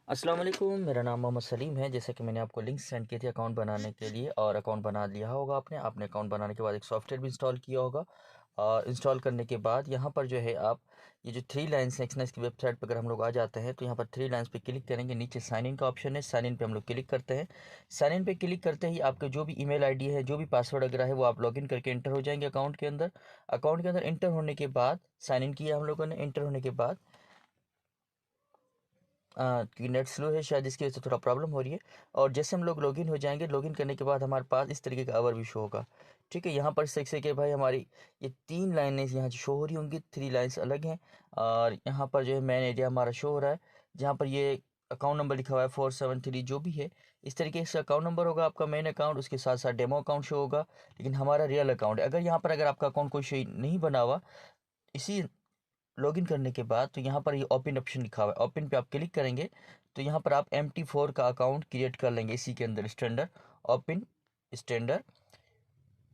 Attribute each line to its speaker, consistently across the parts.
Speaker 1: अस्सलाम वालेकुम, मेरा नाम मोहम्मद सलीम है। जैसे कि मैंने आपको लिंक सेंड किए थे अकाउंट बनाने के लिए, और अकाउंट बना लिया होगा आपने अकाउंट बनाने के बाद एक सॉफ्टवेयर भी इंस्टॉल किया होगा। और इंस्टॉल करने के बाद यहाँ पर जो है आप ये जो थ्री लाइन्स एक्सनेस की वेबसाइट पर अगर हम लोग आ जाते हैं तो यहाँ पर थ्री लाइन्स पे क्लिक करेंगे। नीचे साइन इन का ऑप्शन है, साइन इन पे हम लोग क्लिक करते हैं। साइन इन पे क्लिक करते ही आपका जो भी ईमेल आईडी है, जो भी पासवर्ड वगैरह है, वो आप लॉगिन करके इंटर हो जाएंगे अकाउंट के अंदर। अकाउंट के अंदर इंटर होने के बाद, साइन इन किया हम लोगों ने, इंटर होने के बाद कि नेट स्लो है शायद, इसकी वजह से थोड़ा प्रॉब्लम हो रही है। और जैसे हम लोग लॉगिन हो जाएंगे, लॉगिन करने के बाद हमारे पास इस तरीके का ओवरव्यू शो होगा। ठीक है, यहाँ पर से कि भाई हमारी ये तीन लाइनें यहाँ शो हो रही होंगी, थ्री लाइन्स अलग हैं। और यहाँ पर जो है मेन एरिया हमारा शो हो रहा है, जहाँ पर ये अकाउंट नंबर लिखा हुआ है 473 जो भी है। इस तरीके से अकाउंट नंबर होगा आपका मेन अकाउंट, उसके साथ साथ डेमो अकाउंट शो होगा, लेकिन हमारा रियल अकाउंट है। अगर यहाँ पर अगर आपका अकाउंट कोई शो नहीं बना हुआ इसी लॉगिन करने के बाद, तो यहाँ पर ये ओपन ऑप्शन लिखा हुआ है, ओपन पे आप क्लिक करेंगे तो यहाँ पर आप MT4 का अकाउंट क्रिएट कर लेंगे इसी के अंदर, स्टैंडर्ड ओपन स्टैंडर्ड।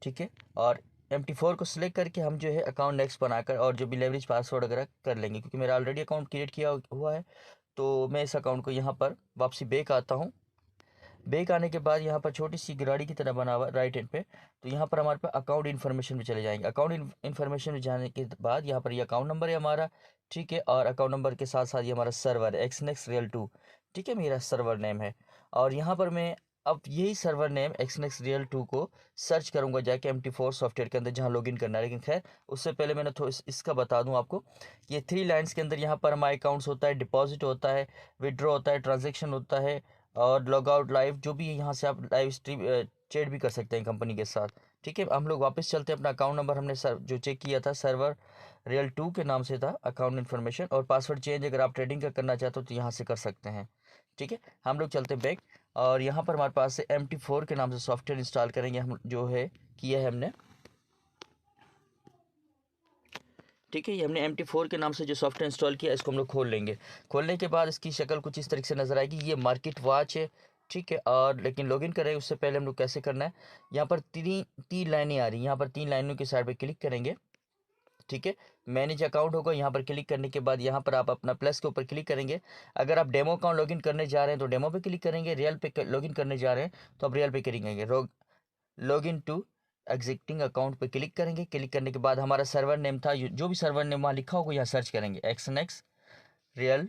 Speaker 1: ठीक है, और MT4 को सिलेक्ट करके हम जो है अकाउंट नेक्स्ट बनाकर और जो भी लेवरेज पासवर्ड वगैरह कर लेंगे, क्योंकि मेरा ऑलरेडी अकाउंट क्रिएट किया हुआ है। तो मैं इस अकाउंट को यहाँ पर वापसी बैक आता हूँ। बैक आने के बाद यहाँ पर छोटी सी गाड़ी की तरह बना हुआ राइट हैंड पे, तो यहाँ पर हमारे पास अकाउंट इन्फॉर्मेशन में चले जाएंगे। अकाउंट इन्फॉर्मेशन में जाने के बाद यहाँ पर ये अकाउंट नंबर है हमारा। ठीक है, और अकाउंट नंबर के साथ साथ ये हमारा सर्वर है एक्सनेक्स रियल 2। ठीक है, मेरा सर्वर नेम है। और यहाँ पर मैं अब यही सर्वर नेम एक्सनेक्स रियल 2 को सर्च करूँगा जाके MT4 सॉफ्टवेयर के अंदर जहाँ लॉगिन करना है। लेकिन खैर उससे पहले मैंने थोड़ा इसका बता दूँ आपको, ये थ्री लाइन्स के अंदर यहाँ पर हमारे अकाउंट्स होता है, डिपॉजिट होता है, विड्रॉ होता है, ट्रांजेक्शन होता है, और लॉग आउट लाइव जो भी है। यहाँ से आप लाइव स्ट्रीम चैट भी कर सकते हैं कंपनी के साथ। ठीक है, हम लोग वापस चलते हैं। अपना अकाउंट नंबर हमने जो चेक किया था सर्वर रियल 2 के नाम से था अकाउंट इन्फॉर्मेशन, और पासवर्ड चेंज अगर आप ट्रेडिंग का करना चाहते हो तो यहाँ से कर सकते हैं। ठीक है, हम लोग चलते हैं बैक, और यहाँ पर हमारे पास से MT4 के नाम से सॉफ्टवेयर इंस्टॉल करेंगे हम, जो है किया है हमने। ठीक है, ये हमने MT4 के नाम से जो सॉफ्टवेयर इंस्टॉल किया, इसको हम लोग खोल लेंगे। खोलने के बाद इसकी शक्ल कुछ इस तरीके से नज़र आएगी, ये मार्केट वॉच है। ठीक है, और लेकिन लॉगिन करें उससे पहले हम लोग कैसे करना है, यहाँ पर तीन तीन लाइनें आ रही हैं, यहाँ पर तीन लाइनों की साइड पे क्लिक करेंगे। ठीक है, मैनेज अकाउंट होगा, यहाँ पर क्लिक करने के बाद यहाँ पर आप अपना प्लस के ऊपर क्लिक करेंगे। अगर आप डेमो अकाउंट लॉगिन करने जा रहे हैं तो डेमो पे क्लिक करेंगे, रियल पे लॉगिन करने जा रहे हैं तो आप रियल पे क्लिक करेंगे। लॉगिन टू एग्जिस्टिंग अकाउंट पे क्लिक करेंगे। क्लिक करने के बाद हमारा सर्वर नेम था, जो भी सर्वर नेम वहाँ लिखा होगा यहाँ सर्च करेंगे, एक्सनेक्स रियल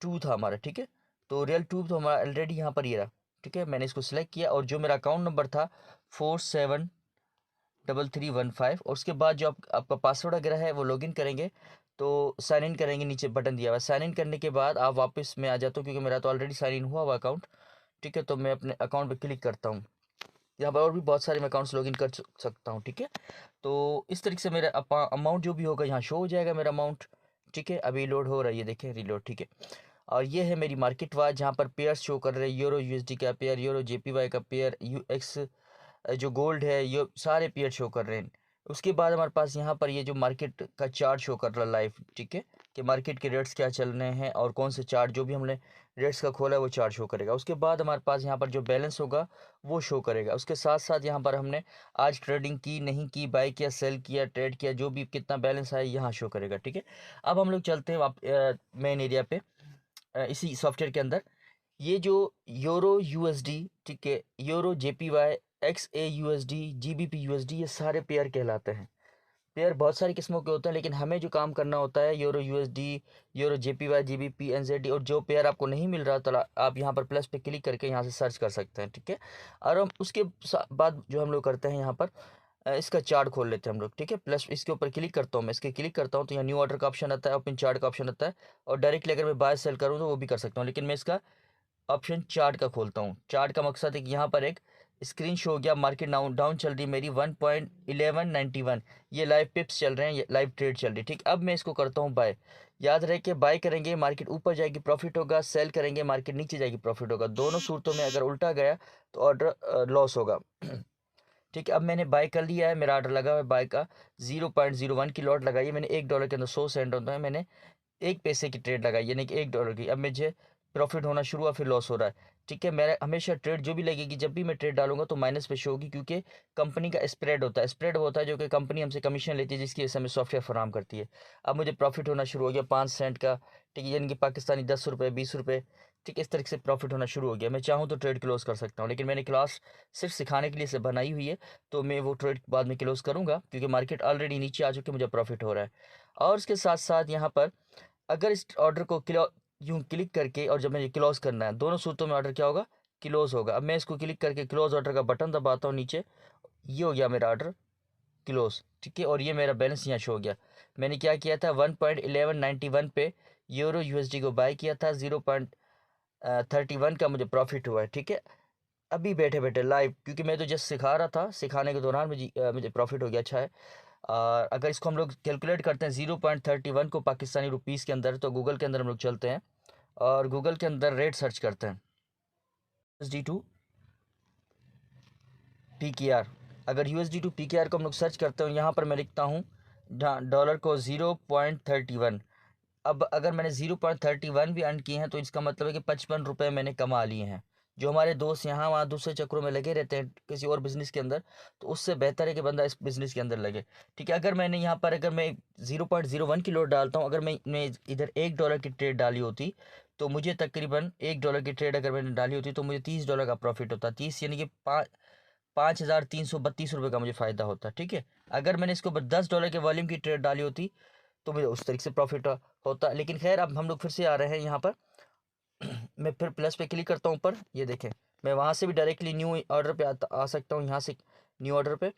Speaker 1: 2 था हमारा। ठीक है, तो रियल 2 तो हमारा ऑलरेडी यहाँ पर ये रहा। ठीक है, मैंने इसको सिलेक्ट किया, और जो मेरा अकाउंट नंबर था 473315, और उसके बाद जो आपका पासवर्ड वगैरह है वो लॉगिन करेंगे। तो साइन इन करेंगे, नीचे बटन दिया हुआ है। साइन इन करने के बाद आप वापस में आ जाता हूँ, क्योंकि मेरा तो ऑलरेडी साइन इन हुआ हुआ अकाउंट। ठीक है, तो मैं अपने अकाउंट पे क्लिक करता हूँ। यहाँ पर और भी बहुत सारे मैं अकाउंट्स लॉगिन कर सकता हूँ। ठीक है, तो इस तरीके से मेरा अमाउंट जो भी होगा यहाँ शो हो जाएगा मेरा अमाउंट। ठीक है, अभी लोड हो रहा है, ये देखें रीलोड। ठीक है, और ये है मेरी मार्केट वाच, जहाँ पर पेयर शो कर रहे हैं, यूरो USD का पेयर, यूरो JPY का पेयर, UX जो गोल्ड है, ये सारे पेयर शो कर रहे हैं। उसके बाद हमारे पास यहाँ पर ये जो मार्केट का चार्ट शो कर रहा है लाइव। ठीक है, कि मार्केट के रेट्स क्या चल रहे हैं और कौन से चार्ट जो भी हमने रेट्स का खोला है वो चार्ट शो करेगा। उसके बाद हमारे पास यहाँ पर जो बैलेंस होगा वो शो करेगा। उसके साथ साथ यहाँ पर हमने आज ट्रेडिंग की नहीं की, बाई किया, सेल किया, ट्रेड किया, जो भी कितना बैलेंस आया यहाँ शो करेगा। ठीक है, अब हम लोग चलते हैं मेन एरिया पे, इसी सॉफ्टवेयर के अंदर। ये जो यूरो USD, ठीक है, euro JPY, XAUSD, GBP USD, ये सारे पेयर कहलाते हैं। पेयर बहुत सारी किस्मों के होते हैं, लेकिन हमें जो काम करना होता है euro USD, euro JPY, GBP, NZD। और जो पेयर आपको नहीं मिल रहा तो आप यहाँ पर प्लस पे क्लिक करके यहाँ से सर्च कर सकते हैं। ठीक है, और हम उसके बाद जो हम लोग करते हैं यहाँ पर इसका चार्ट खोल लेते हैं हम लोग। ठीक है, प्लस इसके ऊपर क्लिक करता हूँ, मैं इसके क्लिक करता हूँ तो यहाँ न्यू ऑर्डर का ऑप्शन आता है, ओपन चार्ट का ऑप्शन आता है, और डायरेक्टली अगर मैं बाय सेल करूँ तो वो भी कर सकता हूँ। लेकिन मैं इसका ऑप्शन चार्ट का खोलता हूँ। चार्ट का मकसद है कि यहाँ पर एक स्क्रीन शो हो गया, मार्केट डाउन चल रही है मेरी 1.1191, ये लाइव पिप्स चल रहे हैं, ये लाइव ट्रेड चल रही है। ठीक, अब मैं इसको करता हूँ बाय। याद रहे कि बाय करेंगे मार्केट ऊपर जाएगी प्रॉफिट होगा, सेल करेंगे मार्केट नीचे जाएगी प्रॉफिट होगा। दोनों सूरतों में अगर उल्टा गया तो ऑर्डर लॉस होगा। ठीक है, अब मैंने बाय कर लिया है, मेरा ऑर्डर लगा हुआ है बाय का। 0.01 की लॉट लगाई है मैंने, $1 के अंदर 100 सेंट होता है, मैंने 1 पैसे की ट्रेड लगाई, यानी कि $1 की। अब मुझे प्रॉफिट होना शुरू हुआ, फिर लॉस हो रहा है। ठीक है, मेरा हमेशा ट्रेड जो भी लगेगी, जब भी मैं ट्रेड डालूंगा तो माइनस पे शो होगी, क्योंकि कंपनी का स्प्रेड होता है। स्प्रेड होता है जो कि कंपनी हमसे कमीशन लेती है, जिसकी वजह से हमें सॉफ्टवेयर फराहम करती है। अब मुझे प्रॉफिट होना शुरू हो गया 5 सेंट का। ठीक है, यानी कि पाकिस्तानी 10 रुपये 20 रुपये। ठीक है, इस तरीके से प्रॉफिट होना शुरू हो गया। मैं चाहूँ तो ट्रेड क्लोज कर सकता हूँ, लेकिन मैंने क्लास सिर्फ सिखाने के लिए से बनाई हुई है, तो मैं वो ट्रेड बाद में क्लोज करूँगा, क्योंकि मार्केट ऑलरेडी नीचे आ चुकी है, मुझे प्रॉफिट हो रहा है। और उसके साथ साथ यहाँ पर अगर इस ऑर्डर को यूँ क्लिक करके, और जब मुझे क्लोज करना है, दोनों सूरतों में ऑर्डर क्या होगा, क्लोज होगा। अब मैं इसको क्लिक करके क्लोज ऑर्डर का बटन दबाता हूँ नीचे, ये हो गया मेरा ऑर्डर क्लोज। ठीक है, और ये मेरा बैलेंस यहाँ शो हो गया। मैंने क्या किया था, 1.1191 पे यूरो यूएसडी को बाय किया था, 0.31 का मुझे प्रॉफिट हुआ है। ठीक है, अभी बैठे बैठे लाइव, क्योंकि मैं तो जस्ट सिखा रहा था, सिखाने के दौरान मुझे प्रॉफिट हो गया। अच्छा है। और अगर इसको हम लोग कैलकुलेट करते हैं 0.31 को पाकिस्तानी रुपीज़ के अंदर, तो गूगल के अंदर हम लोग चलते हैं और गूगल के अंदर रेट सर्च करते हैं, USD टू PKR। अगर USD टू PKR को हम लोग सर्च करते हैं, यहाँ पर मैं लिखता हूँ डॉलर को 0.31। अब अगर मैंने 0.31 भी अर्न किए हैं, तो इसका मतलब है कि 55 रुपये मैंने कमा लिए हैं। जो हमारे दोस्त यहाँ वहाँ दूसरे चक्रों में लगे रहते हैं किसी और बिज़नेस के अंदर, तो उससे बेहतर है कि बंदा इस बिज़नेस के अंदर लगे। ठीक है, अगर मैंने यहाँ पर अगर मैं 0.01 की लोड डालता हूँ, अगर मैं इधर $1 की ट्रेड डाली होती, तो मुझे तकरीबन $1 की ट्रेड अगर मैंने डाली होती, तो मुझे $30 का प्रॉफिट होता। 30 यानी कि 5,332 रुपये का मुझे फ़ायदा होता। ठीक है, अगर मैंने इसके ऊपर $10 के वॉल्यूम की ट्रेड डाली होती, तो मुझे उस तरीके से प्रॉफिट होता। लेकिन खैर, अब हम लोग फिर से आ रहे हैं यहाँ पर। मैं फिर प्लस पे क्लिक करता हूँ ऊपर, ये देखें, मैं वहाँ से भी डायरेक्टली न्यू ऑर्डर पे आ सकता हूँ, यहाँ से न्यू ऑर्डर पे।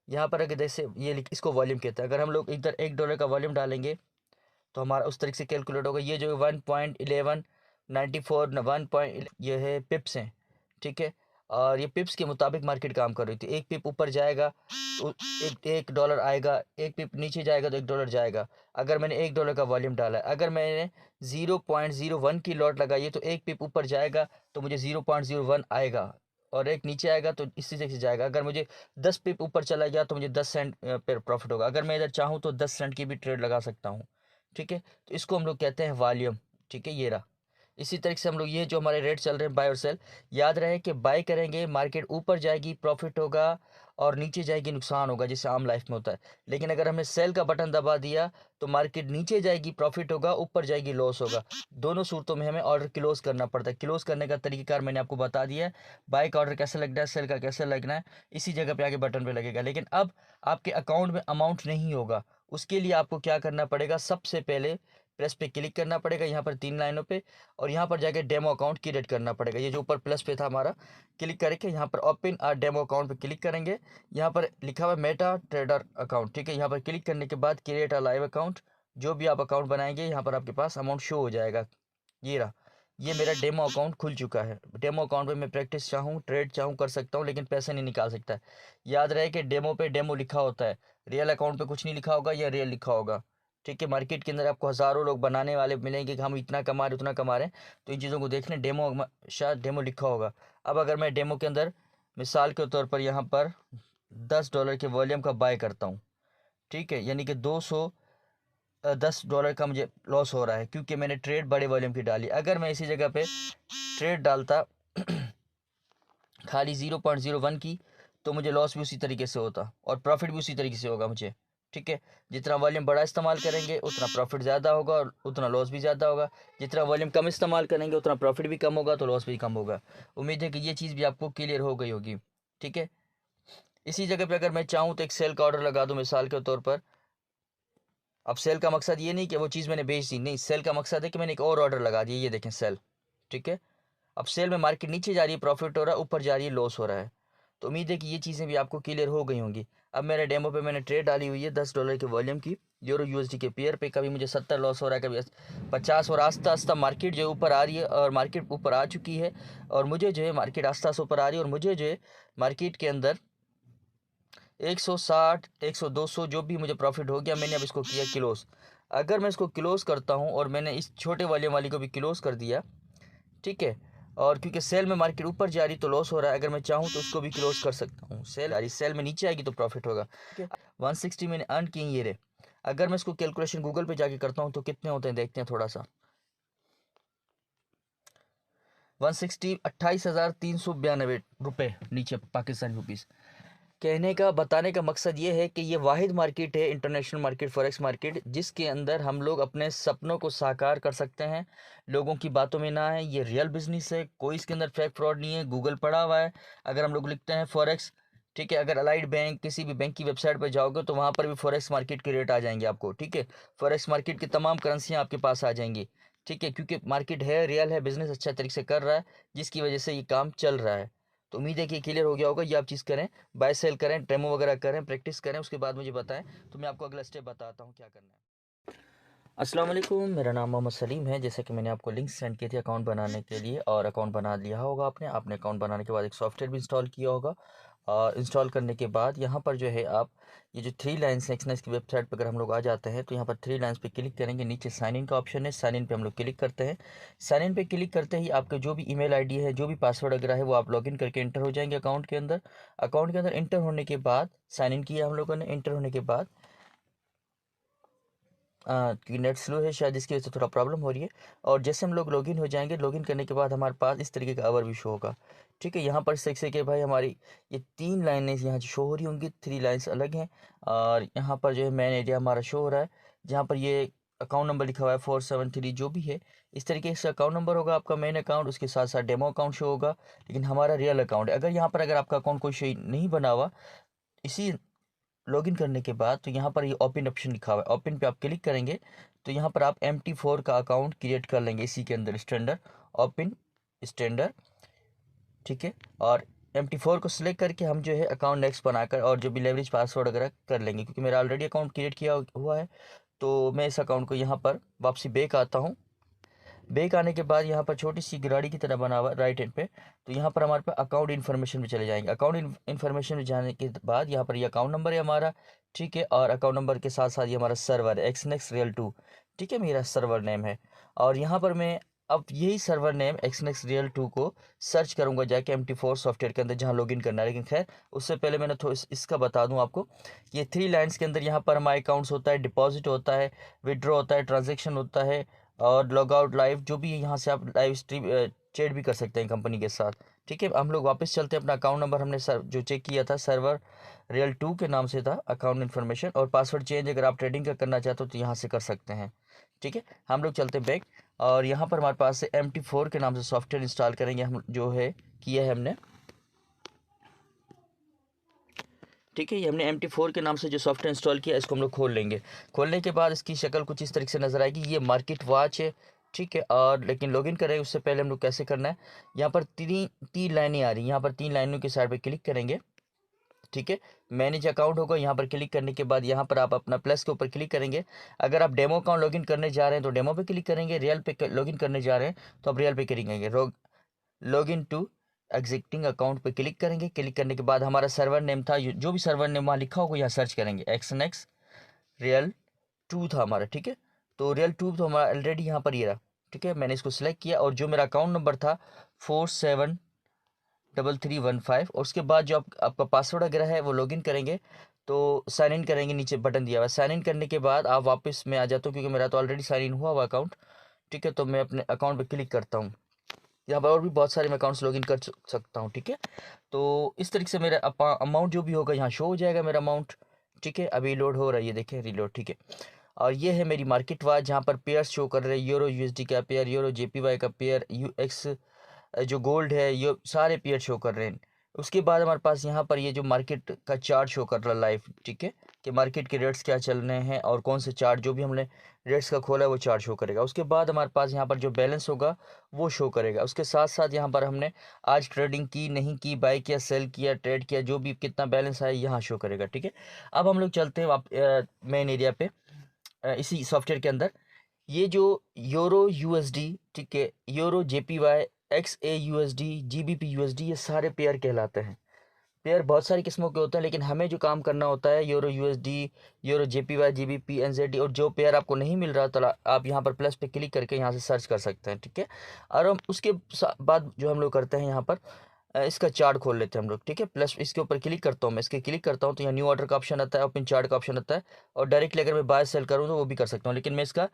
Speaker 1: यहाँ पर अगर जैसे इसको वॉल्यूम कहते हैं, अगर हम लोग इधर $1 का वॉल्यूम डालेंगे, तो हमारा उस तरीके से कैलकुलेट होगा। ये जो 1.1194 वन पॉइंट ये है पिप्स हैं। ठीक है, और ये पिप्स के मुताबिक मार्केट काम कर रही थी। एक पिप ऊपर जाएगा तो एक डॉलर आएगा, एक पिप नीचे जाएगा तो $1 जाएगा। अगर मैंने $1 का वॉल्यूम डाला है, अगर मैंने 0.01 की लॉट लगाई है, तो एक पिप ऊपर जाएगा तो मुझे 0.01 आएगा, और एक नीचे आएगा तो इसी से जाएगा। अगर मुझे 10 पिप ऊपर चला गया, तो मुझे 10 सेंट पर प्रॉफिट होगा। अगर मैं इधर चाहूँ तो 10 सेंट की भी ट्रेड लगा सकता हूँ। ठीक है, तो इसको हम लोग कहते हैं वॉल्यूम। ठीक है, ये रहा। इसी तरीके से हम लोग ये जो हमारे रेट चल रहे हैं बाय और सेल, याद रहे कि बाय करेंगे मार्केट ऊपर जाएगी प्रॉफिट होगा, और नीचे जाएगी नुकसान होगा, जैसे आम लाइफ में होता है। लेकिन अगर हमने सेल का बटन दबा दिया, तो मार्केट नीचे जाएगी प्रॉफिट होगा, ऊपर जाएगी लॉस होगा। दोनों सूरतों में हमें ऑर्डर क्लोज करना पड़ता है। क्लोज करने का तरीकेकार मैंने आपको बता दिया है। बाय का ऑर्डर कैसे लगना है, सेल का कैसे लगना है, इसी जगह पे आगे बटन पे लगेगा। लेकिन अब आपके अकाउंट में अमाउंट नहीं होगा, उसके लिए आपको क्या करना पड़ेगा, सबसे पहले प्लस पे क्लिक करना पड़ेगा, यहाँ पर 3 लाइनों पे, और यहाँ पर जाके डेमो अकाउंट क्रिएट करना पड़ेगा। ये जो ऊपर प्लस पे था हमारा, क्लिक करके यहाँ पर ओपन आ डेमो अकाउंट पे क्लिक करेंगे। यहाँ पर लिखा हुआ है मेटा ट्रेडर अकाउंट। ठीक है, यहाँ पर क्लिक करने के बाद क्रिएट अ लाइव अकाउंट, जो भी आप अकाउंट बनाएंगे यहाँ पर आपके पास अमाउंट शो हो जाएगा। ये रहा, ये मेरा डेमो अकाउंट खुल चुका है। डेमो अकाउंट पे मैं प्रैक्टिस चाहूँ, ट्रेड चाहूँ कर सकता हूँ, लेकिन पैसे नहीं निकाल सकता। याद रहे कि डेमो पे डेमो लिखा होता है, रियल अकाउंट पे कुछ नहीं लिखा होगा, या रियल लिखा होगा। ठीक है, मार्केट के अंदर आपको हज़ारों लोग बनाने वाले मिलेंगे कि हम इतना कमा रहे उतना कमा रहे हैं, तो इन चीज़ों को देख लें, डेमो शायद डेमो लिखा होगा। अब अगर मैं डेमो के अंदर मिसाल के तौर पर यहाँ पर $10 के वॉल्यूम का बाय करता हूँ, ठीक है, यानी कि $10 का मुझे लॉस हो रहा है, क्योंकि मैंने ट्रेड बड़े वॉल्यूम की डाली। अगर मैं इसी जगह पे ट्रेड डालता खाली 0.01 की, तो मुझे लॉस भी उसी तरीके से होता और प्रॉफिट भी उसी तरीके से होगा मुझे। ठीक है, जितना वॉल्यूम बड़ा इस्तेमाल करेंगे उतना प्रॉफिट ज़्यादा होगा और उतना लॉस भी ज़्यादा होगा। जितना वॉल्यूम कम इस्तेमाल करेंगे उतना प्रॉफिट भी कम होगा, तो लॉस भी कम होगा। उम्मीद है कि ये चीज़ भी आपको क्लियर हो गई होगी। ठीक है, इसी जगह पे अगर मैं चाहूँ तो एक सेल का ऑर्डर लगा दूँ मिसाल के तौर पर। अब सेल का मकसद ये नहीं कि वो चीज़ मैंने बेच दी, नहीं, सेल का मकसद है कि मैंने एक और ऑर्डर लगा दिया। ये देखें सेल। ठीक है, अब सेल में मार्केट नीचे जा रही है प्रॉफिट हो रहा है, ऊपर जा रही है लॉस हो रहा है। तो उम्मीद है कि ये चीज़ें भी आपको क्लियर हो गई होंगी। अब मेरे डेमो पे मैंने ट्रेड डाली हुई है $10 के वॉल्यूम की, यूरो यूएसडी के पेयर पे। कभी मुझे 70 लॉस हो रहा है, कभी 50, और आस्ता आस्ता मार्केट जो है ऊपर आ रही है, और मार्केट ऊपर आ चुकी है, और मुझे जो है मार्केट आस्ता आस्ता ऊपर आ रही है, और मुझे जो है मार्केट के अंदर 160 100 200 जो भी मुझे प्रॉफिट हो गया, मैंने अब इसको किया क्लोज। अगर मैं इसको क्लोज करता हूँ, और मैंने इस छोटे वॉल्यूम वाली को भी क्लोज कर दिया, ठीक है, और क्योंकि सेल में मार्केट ऊपर जा रही तो लॉस हो रहा है, अगर मैं चाहूँ तो उसको भी क्लोज कर सकता हूँ। सेल में नीचे आएगी तो प्रॉफिट होगा। ठीक है, 160 मैंने अर्न किए ये रहे। अगर मैं इसको कैलकुलेशन गूगल पे जाके करता हूँ तो कितने होते हैं देखते हैं थोड़ा सा। 160 28,392 नीचे पाकिस्तानी रुपीज़। कहने का बताने का मकसद ये है कि ये वाहिद मार्केट है, इंटरनेशनल मार्केट, फॉरेक्स मार्केट, जिसके अंदर हम लोग अपने सपनों को साकार कर सकते हैं, लोगों की बातों में ना है। ये रियल बिजनेस है, कोई इसके अंदर फेक फ्रॉड नहीं है। गूगल पड़ा हुआ है, अगर हम लोग लिखते हैं फॉरेक्स, ठीक है, अगर अलाइड बैंक किसी भी बैंक की वेबसाइट पर जाओगे तो वहाँ पर भी फॉरेक्स मार्केट के रेट आ जाएंगे आपको, ठीक है। फॉरेक्स मार्केट की तमाम करेंसियाँ आपके पास आ जाएंगी, ठीक है, क्योंकि मार्केट है, रियल है, बिजनेस अच्छा तरीके से कर रहा है, जिसकी वजह से ये काम चल रहा है। तो उम्मीद है कि क्लियर हो गया होगा। ये आप चीज़ करें, बाय सेल करें, डेमो वगैरह करें, प्रैक्टिस करें, उसके बाद मुझे बताएं तो मैं आपको अगला स्टेप बताता हूँ क्या करना है। अस्सलाम वालेकुम, मेरा नाम मोहम्मद सलीम है। जैसे कि मैंने आपको लिंक सेंड की थी अकाउंट बनाने के लिए, और अकाउंट बना लिया होगा आपने अकाउंट बनाने के बाद एक सॉफ्टवेयर भी इंस्टॉल किया होगा, और इंस्टॉल करने के बाद यहाँ पर जो है आप ये जो 3 लाइन्स हैं, एक्सनेस की वेबसाइट पर अगर हम लोग आ जाते हैं तो यहाँ पर 3 लाइन्स पे क्लिक करेंगे, नीचे साइन इन का ऑप्शन है, साइन इन पे हम लोग क्लिक करते हैं। साइन इन पे क्लिक करते ही आपके जो भी ईमेल आईडी है, जो भी पासवर्ड वगैरह है, वो आप लॉगिन करके इंटर हो जाएंगे अकाउंट के अंदर। अकाउंट के अंदर इंटर होने के बाद, साइन इन किया हम लोगों ने, इंटर होने के बाद कि नेट स्लो है शायद, इसकी वजह से थोड़ा प्रॉब्लम हो रही है। और जैसे हम लोग लॉगिन हो जाएंगे, लॉगिन करने के बाद हमारे पास इस तरीके का ओवरव्यू शो होगा, ठीक है। यहाँ पर सेक्स के भाई हमारी ये 3 लाइनें यहाँ शो हो रही होंगी, 3 लाइन्स अलग हैं। और यहाँ पर जो है मेन एरिया हमारा शो हो रहा है, जहाँ पर ये अकाउंट नंबर लिखा हुआ है 473 जो भी है, इस तरीके से अकाउंट नंबर होगा आपका मेन अकाउंट, उसके साथ साथ डेमो अकाउंट शो होगा, लेकिन हमारा रियल अकाउंट है। अगर यहाँ पर अगर आपका अकाउंट कोई शो नहीं बना हुआ इसी लॉगिन करने के बाद, तो यहाँ पर ये ओपन ऑप्शन लिखा हुआ है, ओपन पे आप क्लिक करेंगे तो यहाँ पर आप MT4 का अकाउंट क्रिएट कर लेंगे इसी के अंदर, स्टैंडर्ड ओपन स्टैंडर्ड, ठीक है। और MT4 को सिलेक्ट करके हम जो है अकाउंट नेक्स्ट बनाकर और जो भी लेवरेज पासवर्ड वगैरह कर लेंगे, क्योंकि मेरा ऑलरेडी अकाउंट क्रिएट किया हुआ है। तो मैं इस अकाउंट को यहाँ पर वापसी बैक आता हूँ। बैक आने के बाद यहाँ पर छोटी सी गाड़ी की तरह बना हुआ राइट हैंड पे, तो यहाँ पर हमारे पास अकाउंट इन्फॉर्मेशन में चले जाएंगे। अकाउंट इन्फॉर्मेशन में जाने के बाद यहाँ पर ये अकाउंट नंबर है हमारा, ठीक है, और अकाउंट नंबर के साथ साथ ये हमारा सर्वर है एक्सनेक्स रियल 2, ठीक है, मेरा सर्वर नेम है। और यहाँ पर मैं अब यही सर्वर नेम एक्सनेक्स रियल 2 को सर्च करूँगा जाके MT4 सॉफ्टवेयर के अंदर जहाँ लॉगिन करना है। लेकिन खैर उससे पहले मैंने थोड़ा इसका बता दूँ आपको, ये 3 लाइन्स के अंदर यहाँ पर हमारे अकाउंट्स होता है, डिपॉजिट होता है, विड्रॉ होता है, ट्रांजेक्शन होता है, और लॉग आउट लाइव, जो भी है यहाँ से आप लाइव स्ट्रीम चैट भी कर सकते हैं कंपनी के साथ, ठीक है। हम लोग वापस चलते हैं, अपना अकाउंट नंबर हमने जो चेक किया था सर्वर रियल 2 के नाम से था अकाउंट इन्फॉर्मेशन, और पासवर्ड चेंज अगर आप ट्रेडिंग का करना चाहते हो तो यहाँ से कर सकते हैं, ठीक है। हम लोग चलते हैं बैक, और यहाँ पर हमारे पास से MT4 के नाम से सॉफ्टवेयर इंस्टॉल करेंगे हम, जो है किया है हमने, ठीक है। ये हमने MT4 के नाम से जो सॉफ्टवेयर इंस्टॉल किया, इसको हम लोग खोल लेंगे। खोलने के बाद इसकी शक्ल कुछ इस तरीके से नज़र आएगी, ये मार्केट वॉच है, ठीक है। और लेकिन लॉगिन करें उससे पहले हम लोग कैसे करना है, यहाँ पर तीन लाइनें आ रही हैं, यहाँ पर 3 लाइनों के साइड पे क्लिक करेंगे, ठीक है। मैनेज अकाउंट होगा, यहाँ पर क्लिक करने के बाद यहाँ पर आप अपना प्लस के ऊपर क्लिक करेंगे। अगर आप डेमो अकाउंट लॉगिन करने जा रहे हैं तो डेमो पे क्लिक करेंगे, रियल पे लॉगिन करने जा रहे हैं तो आप रियल पे क्लिक करेंगे। लॉगिन टू एग्जिस्टिंग अकाउंट पे क्लिक करेंगे। क्लिक करने के बाद हमारा सर्वर नेम था, जो भी सर्वर नेम वहाँ लिखा होगा यहाँ सर्च करेंगे, एक्सनेक्स रियल 2 था हमारा, ठीक है। तो रियल 2 तो हमारा ऑलरेडी यहाँ पर ये रहा, ठीक है। मैंने इसको सिलेक्ट किया, और जो मेरा अकाउंट नंबर था 473315, और उसके बाद जो आपका पासवर्ड वगैरह है वो लॉगिन करेंगे, तो साइन इन करेंगे, नीचे बटन दिया हुआ है। साइन इन करने के बाद आप वापस में आ जाता हूँ, क्योंकि मेरा तो ऑलरेडी साइन इन हुआ हुआ अकाउंट, ठीक है। तो मैं अपने अकाउंट पर क्लिक करता हूँ, यहाँ पर और भी बहुत सारे मैं अकाउंट्स लॉगिन कर सकता हूँ, ठीक है। तो इस तरीके से मेरा अमाउंट जो भी होगा यहाँ शो हो जाएगा मेरा अमाउंट, ठीक है। अभी लोड हो रहा है, ये देखें रीलोड, ठीक है। और ये है मेरी मार्केट वाच, जहाँ पर पेयर शो कर रहे हैं, यूरो USD का पेयर, यूरो JPY का पेयर, UX जो गोल्ड है, ये सारे पेयर शो कर रहे हैं। उसके बाद हमारे पास यहाँ पर ये जो मार्केट का चार्ट शो कर रहा है लाइव, ठीक है, कि मार्केट के रेट्स क्या चल रहे हैं और कौन से चार्ट जो भी हमने रेट्स का खोला है वो चार्ट शो करेगा। उसके बाद हमारे पास यहाँ पर जो बैलेंस होगा वो शो करेगा। उसके साथ साथ यहाँ पर हमने आज ट्रेडिंग की नहीं की, बाय किया, सेल किया, ट्रेड किया, जो भी कितना बैलेंस आया यहाँ शो करेगा, ठीक है। अब हम लोग चलते हैं मेन एरिया पे, इसी सॉफ्टवेयर के अंदर। ये जो यूरो USD, ठीक है, euro JPY, XAUSD, GBP USD, ये सारे पेयर कहलाते हैं। पेयर बहुत सारी किस्मों के होते हैं, लेकिन हमें जो काम करना होता है euro USD, euro JPY, GBP, NZD, और जो पेयर आपको नहीं मिल रहा तो आप यहाँ पर प्लस पे क्लिक करके यहाँ से सर्च कर सकते हैं, ठीक है। और हम उसके बाद जो हम लोग करते हैं यहाँ पर इसका चार्ट खोल लेते हैं हम लोग, ठीक है। प्लस इसके ऊपर क्लिक करता हूँ मैं, इसके क्लिक करता हूँ तो यहाँ न्यू ऑर्डर का ऑप्शन आता है, ओपन चार्ट का ऑप्शन आता है, और डायरेक्टली अगर मैं बाय सेल करूँ तो वो भी कर सकता हूँ, लेकिन मैं इसका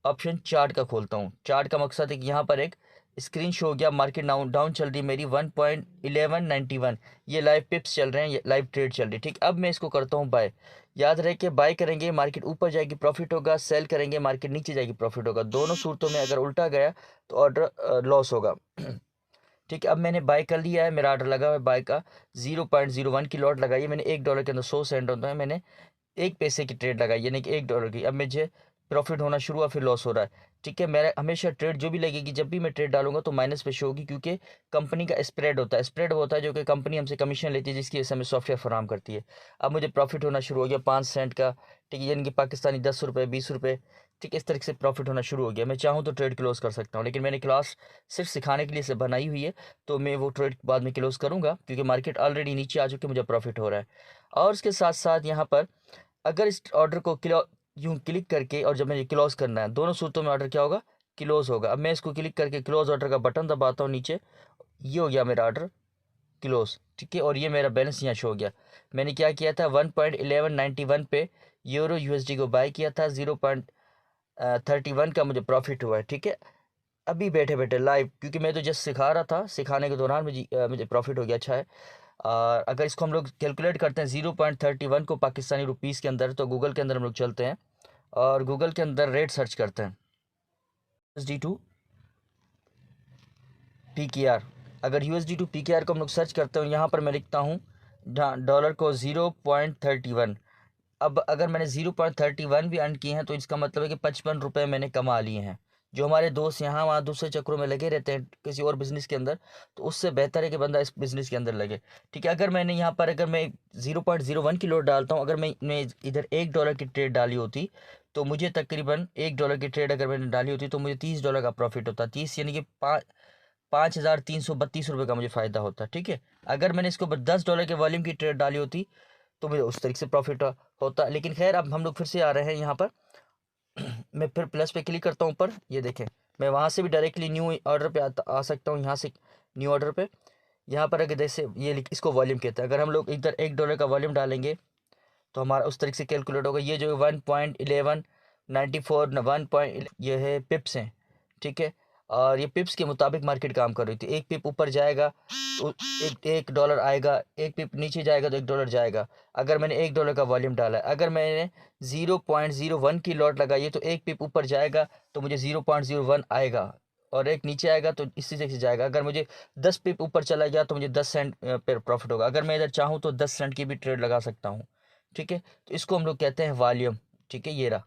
Speaker 1: ऑप्शन चार्ट का खोलता हूँ। चार्ट का मकसद है कि यहाँ पर एक स्क्रीन शो हो गया, मार्केट डाउन डाउन चल रही है मेरी 1.1191, ये लाइव पिप्स चल रहे हैं, ये लाइव ट्रेड चल रही है। ठीक, अब मैं इसको करता हूँ बाय। याद रहे कि बाय करेंगे मार्केट ऊपर जाएगी प्रॉफिट होगा, सेल करेंगे मार्केट नीचे जाएगी प्रॉफिट होगा। दोनों सूरतों में अगर उल्टा गया तो ऑर्डर लॉस होगा। ठीक है, अब मैंने बाय कर लिया है, मेरा ऑर्डर लगा हुआ है बाय का। 0.01 की लॉट लगाई है मैंने, $1 के अंदर 100 सेंट होता है, मैंने 1 पैसे की ट्रेड लगाई, यानी कि $1 की। अब मुझे प्रॉफिट होना शुरू हुआ, फिर लॉस हो रहा है। ठीक है, मेरा हमेशा ट्रेड जो भी लगेगी, जब भी मैं ट्रेड डालूंगा तो माइनस पे शो होगी, क्योंकि कंपनी का स्प्रेड होता है। स्प्रेड वो होता है जो कि कंपनी हमसे कमीशन लेती है, जिसकी वजह से हमें सॉफ्टवेयर फराहम करती है। अब मुझे प्रॉफिट होना शुरू हो गया 5 सेंट का। ठीक है, यानी कि पाकिस्तानी 10 रुपये 20 रुपये। ठीक है, इस तरीके से प्रॉफिट होना शुरू हो गया। मैं चाहूँ तो ट्रेड क्लोज कर सकता हूँ, लेकिन मैंने क्लास सिर्फ सिखाने के लिए से बनाई हुई है, तो मैं वो ट्रेड बाद में क्लोज करूँगा, क्योंकि मार्केट ऑलरेडी नीचे आ चुकी है, मुझे प्रॉफिट हो रहा है। और उसके साथ साथ यहाँ पर अगर इस ऑर्डर को यूँ क्लिक करके, और जब मैंने क्लोज करना है, दोनों सूरतों में ऑर्डर क्या होगा, क्लोज होगा। अब मैं इसको क्लिक करके क्लोज ऑर्डर का बटन दबाता हूँ नीचे, ये हो गया मेरा ऑर्डर क्लोज। ठीक है, और ये मेरा बैलेंस यहाँ शो हो गया। मैंने क्या किया था, 1.1191 पे यूरो यूएसडी को बाय किया था, 0.31 का मुझे प्रॉफिट हुआ है। ठीक है, अभी बैठे बैठे लाइव, क्योंकि मैं तो जस्ट सिखा रहा था, सिखाने के दौरान मुझे प्रॉफिट हो गया, अच्छा है। अगर इसको हम लोग कैलकुलेट करते हैं 0.31 को पाकिस्तानी रुपीज़ के अंदर, तो गूगल के अंदर हम लोग चलते हैं और गूगल के अंदर रेट सर्च करते हैं, USD टू PKR। अगर USD टू PKR को हम लोग सर्च करते हैं, यहाँ पर मैं लिखता हूँ डॉलर को 0.31। अब अगर मैंने 0.31 भी अर्न किए हैं, तो इसका मतलब है कि 55 रुपये मैंने कमा लिए हैं। जो हमारे दोस्त यहाँ वहाँ दूसरे चक्रों में लगे रहते हैं किसी और बिज़नेस के अंदर, तो उससे बेहतर है कि बंदा इस बिज़नेस के अंदर लगे। ठीक है, अगर मैंने यहाँ पर अगर मैं 0.01 की लोड डालता हूँ, अगर मैं इधर $1 की ट्रेड डाली होती, तो मुझे तकरीबन $1 की ट्रेड अगर मैंने डाली होती, तो मुझे $30 का प्रॉफिट होता। 30 यानी कि 5,332 रुपये का मुझे फ़ायदा होता। ठीक है, अगर मैंने इसको $10 के वॉल्यूम की ट्रेड डाली होती, तो मुझे उस तरीके से प्रॉफिट होता। लेकिन खैर, अब हम लोग फिर से आ रहे हैं यहाँ पर। मैं फिर प्लस पे क्लिक करता हूँ ऊपर, ये देखें, मैं वहाँ से भी डायरेक्टली न्यू ऑर्डर पे आ सकता हूँ, यहाँ से न्यू ऑर्डर पे। यहाँ पर अगर जैसे इसको वॉल्यूम कहते हैं, अगर हम लोग इधर $1 का वॉल्यूम डालेंगे, तो हमारा उस तरीके से कैलकुलेट होगा। ये जो 1.1194 ये है पिप्स हैं। ठीक है, और ये पिप्स के मुताबिक मार्केट काम कर रही थी। एक पिप ऊपर जाएगा तो एक $1 आएगा, एक पिप नीचे जाएगा तो $1 जाएगा। अगर मैंने $1 का वॉल्यूम डाला है, अगर मैंने 0.01 की लॉट लगाई है, तो एक पिप ऊपर जाएगा तो मुझे 0.01 आएगा, और एक नीचे आएगा तो इसी से जाएगा। अगर मुझे 10 पिप ऊपर चला गया तो मुझे 10 सेंट पर प्रॉफिट होगा। अगर मैं इधर चाहूँ तो 10 सेंट की भी ट्रेड लगा सकता हूँ। ठीक है, तो इसको हम लोग कहते हैं वॉल्यूम। ठीक है, ये रहा।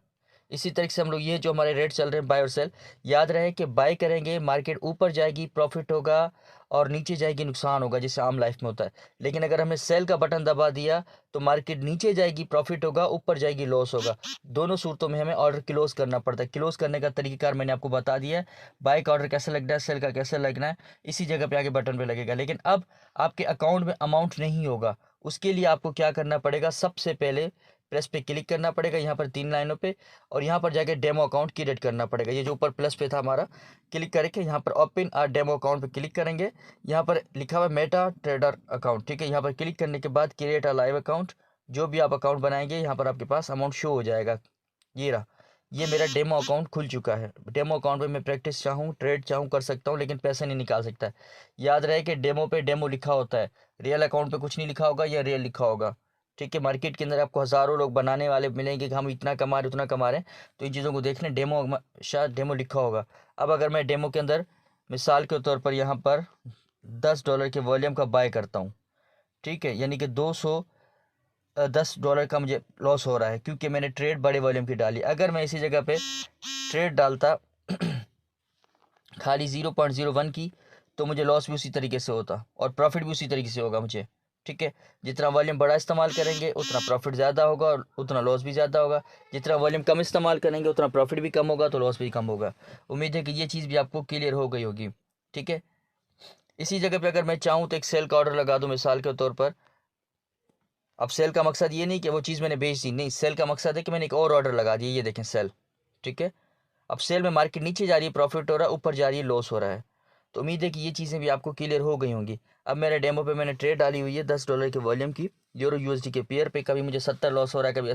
Speaker 1: इसी तरीके से हम लोग ये जो हमारे रेट चल रहे हैं बाय और सेल, याद रहे कि बाय करेंगे मार्केट ऊपर जाएगी प्रॉफिट होगा, और नीचे जाएगी नुकसान होगा, जैसे आम लाइफ में होता है। लेकिन अगर हमने सेल का बटन दबा दिया, तो मार्केट नीचे जाएगी प्रॉफिट होगा, ऊपर जाएगी लॉस होगा। दोनों सूरतों में हमें ऑर्डर क्लोज करना पड़ता है। क्लोज करने का तरीकेकार मैंने आपको बता दिया है, बाय का ऑर्डर कैसे लगना है, सेल का कैसे लगना है, इसी जगह पे आगे बटन पे लगेगा। लेकिन अब आपके अकाउंट में अमाउंट नहीं होगा, उसके लिए आपको क्या करना पड़ेगा, सबसे पहले प्लस पे क्लिक करना पड़ेगा, यहाँ पर 3 लाइनों पे, और यहाँ पर जाके डेमो अकाउंट क्रिएट करना पड़ेगा। ये जो ऊपर प्लस पे था हमारा, क्लिक करके यहाँ पर ओपन आ डेमो अकाउंट पे क्लिक करेंगे। यहाँ पर लिखा हुआ है मेटा ट्रेडर अकाउंट। ठीक है, यहाँ पर क्लिक करने के बाद क्रिएट अ लाइव अकाउंट, जो भी आप अकाउंट बनाएंगे यहाँ पर आपके पास अमाउंट शो हो जाएगा। ये रहा, ये मेरा डेमो अकाउंट खुल चुका है। डेमो अकाउंट पे मैं प्रैक्टिस चाहूँ, ट्रेड चाहूँ कर सकता हूँ, लेकिन पैसा नहीं निकाल सकता। याद रहे कि डेमो पे डेमो लिखा होता है, रियल अकाउंट पे कुछ नहीं लिखा होगा, या रियल लिखा होगा। ठीक है, मार्केट के अंदर आपको हज़ारों लोग बनाने वाले मिलेंगे कि हम इतना कमा रहे उतना कमा रहे हैं, तो इन चीज़ों को देख लें, डेमो शायद डेमो लिखा होगा। अब अगर मैं डेमो के अंदर मिसाल के तौर पर यहाँ पर $10 के वॉल्यूम का बाय करता हूँ, ठीक है, यानी कि 210 का मुझे लॉस हो रहा है, क्योंकि मैंने ट्रेड बड़े वॉल्यूम की डाली। अगर मैं इसी जगह पे ट्रेड डालता खाली 0.01 की, तो मुझे लॉस भी उसी तरीके से होता और प्रॉफिट भी उसी तरीके से होगा मुझे। ठीक है, जितना वॉल्यूम बड़ा इस्तेमाल करेंगे उतना प्रॉफिट ज़्यादा होगा और उतना लॉस भी ज़्यादा होगा। जितना वॉल्यूम कम इस्तेमाल करेंगे उतना प्रॉफिट भी कम होगा, तो लॉस भी कम होगा। उम्मीद है कि ये चीज़ भी आपको क्लियर हो गई होगी। ठीक है, इसी जगह पे अगर मैं चाहूँ तो एक सेल का ऑर्डर लगा दूँ मिसाल के तौर पर। अब सेल का मकसद ये नहीं कि वो चीज़ मैंने बेच दी, नहीं, सेल का मकसद है कि मैंने एक और ऑर्डर लगा दिया। ये देखें सेल। ठीक है, अब सेल में मार्केट नीचे जा रही है प्रॉफिट हो रहा है, ऊपर जा रही है लॉस हो रहा है। तो उम्मीद है कि ये चीज़ें भी आपको क्लियर हो गई होंगी। अब मेरे डेमो पे मैंने ट्रेड डाली हुई है $10 के वॉल्यूम की यूरो यूएसडी के पेयर पे। कभी मुझे 70 लॉस हो रहा है, कभी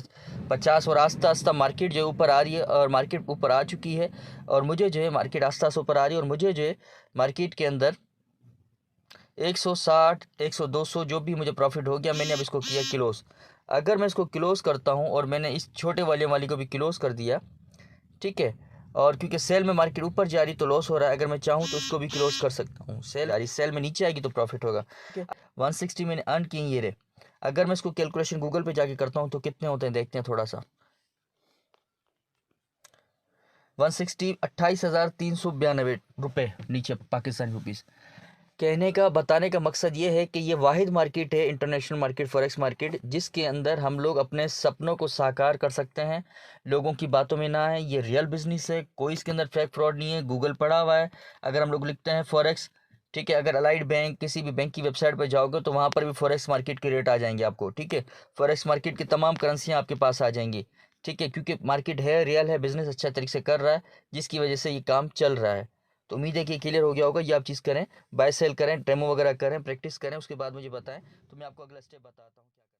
Speaker 1: 50, और आस्ता आस्ता मार्केट जो है ऊपर आ रही है, और मार्केट ऊपर आ चुकी है, और मुझे जो है मार्केट आस्ता आस्ता ऊपर आ रही है, और मुझे जो है मार्केट के अंदर 160, 100, 200 जो भी मुझे प्रॉफिट हो गया, मैंने अब इसको किया क्लोज। अगर मैं इसको क्लोज करता हूँ, और मैंने इस छोटे वॉल्यूम वाली को भी क्लोज कर दिया, ठीक है, और क्योंकि सेल में मार्केट ऊपर जा रही तो लॉस हो रहा है, अगर मैं चाहूँ तो उसको भी क्लोज कर सकता हूँ। सेल में नीचे आएगी तो प्रॉफिट होगा, ठीक है। 160 मैंने अर्न किए ये रहे। अगर मैं इसको कैलकुलेशन गूगल पे जाके करता हूँ तो कितने होते हैं देखते हैं थोड़ा सा। 160 28,392 रुपये नीचे पाकिस्तानी रुपीज़। कहने का बताने का मकसद ये है कि ये वाहिद मार्केट है, इंटरनेशनल मार्केट, फॉरेक्स मार्केट, जिसके अंदर हम लोग अपने सपनों को साकार कर सकते हैं, लोगों की बातों में ना है। ये रियल बिजनेस है, कोई इसके अंदर फेक फ्रॉड नहीं है, गूगल पड़ा हुआ है। अगर हम लोग लिखते हैं फॉरेक्स, ठीक है, अगर अलाइड बैंक किसी भी बैंक की वेबसाइट पर जाओगे तो वहाँ पर भी फॉरेक्स मार्केट के रेट आ जाएंगे आपको, ठीक है। फॉरेक्स मार्केट की तमाम करेंसियाँ आपके पास आ जाएंगी, ठीक है, क्योंकि मार्केट है, रियल है, बिजनेस अच्छा तरीके से कर रहा है, जिसकी वजह से ये काम चल रहा है। तो उम्मीद है कि क्लियर हो गया होगा। ये आप चीज़ करें, बाय सेल करें, डेमो वगैरह करें, प्रैक्टिस करें, उसके बाद मुझे बताएं, तो मैं आपको अगला स्टेप बताता हूँ क्या करें।